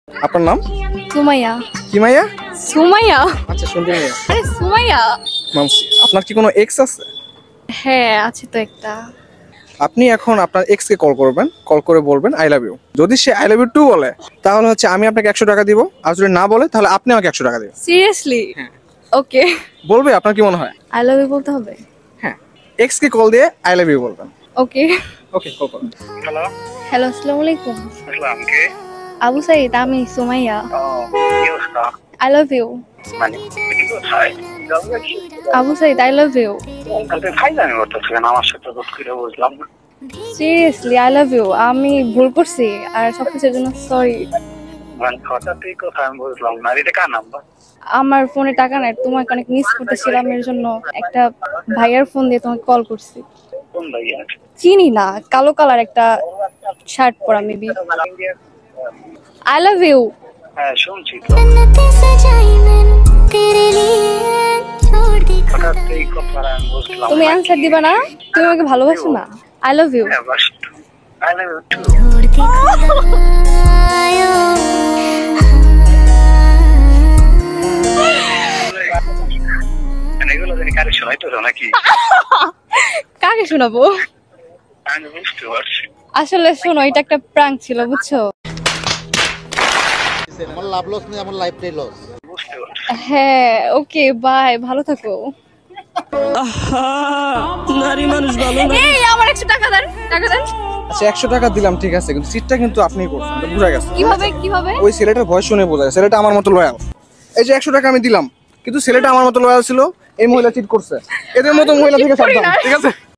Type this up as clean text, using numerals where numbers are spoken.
আপনার নাম? সুমাইয়া। কি মাইয়া? সুমাইয়া। আচ্ছা সুন্দর মাইয়া। আরে সুমাইয়া। মানসি, আপনার কি কোনো এক্স আছে? হ্যাঁ আছে তো একটা। আপনি এখন আপনার এক্স কে কল করবেন, কল করে বলবেন আই লাভ ইউ। যদি say I love you two বলে তাহলে হচ্ছে আমি আপনাকে 100 টাকা দিব, আর যদি না বলে তাহলে আপনি আমাকে 100 টাকা দিবেন। সিরিয়াসলি? হ্যাঁ। ওকে। বলবে? আপনার কি মনে হয়? আই লাভ ইউ বলতে হবে? হ্যাঁ, এক্স কে কল দিয়ে আই লাভ ইউ বলবেন। ওকে। ওকে, কল করুন। হ্যালো, হ্যালো, আসসালামু আলাইকুম। আসসালাম কে? আবু সাইদ, আমি সুমাইয়া। ও, কি অবস্থা? I love you. মানে তুমি কোথায়? Abu Saeed, I love you. তাহলে ফাইলামি করতেছিলেন আমার সাথে, দোষ করে বুঝলাম না। Seriously I love you. আমি ভুল করছি আর সবকিছুর জন্য সরি। মানে হঠাৎ এই কথা আমি বুঝলাম না। এটা কার নাম্বার? আমার ফোনে টাকা নাই, তোমাকে অনেক মিস করতেছিলাম, এর জন্য একটা ভাইয়ার ফোন দিয়ে তোমাকে কল করছি। কোন ভাইয়া? চিনি না, কালো কালার একটা শার্ট পরা মেবি। I love you. হ্যাঁ শুনছি তো। হঠাৎ এই কথা আমি বুঝলাম তুমি না। অ্যানসার দিবা না? তুমি আমাকে ভালোবাসো না? I love you. হ্যাঁ, বাস একটু। I love you too. মানে এগুলো জানি কারে শোনাইতো নাকি? কাকে শোনাবো? আমি বুঝতে পারছি। আসলে শোনো, এটা একটা প্র্যাঙ্ক ছিল, বুঝছো? আমার লাভ লস নেই, আমার লাইফটাই লস। বুঝতে পারছি। হ্যাঁ, ওকে বাই, ভালো থাকো। নারী মানুষ ভালো না। এই আমার 100 টাকা দেন, টাকা দেন। আচ্ছা 100 টাকা দিলাম, ঠিক আছে, কিন্তু সিটটা কিন্তু আপনিই করছেন, এটা বোঝা গেছে। কিভাবে? ওই ছেলেটার ভয়েস শুনে বোঝা যায় ছেলেটা আমার মতো লয়াল। এই যে 100 টাকা আমি দিলাম, কিন্তু ছেলেটা আমার মতো লয়াল ছিল, এই মহিলা চিট করছে। এদের মতো মহিলা থেকে সাবধান, ঠিক আছে?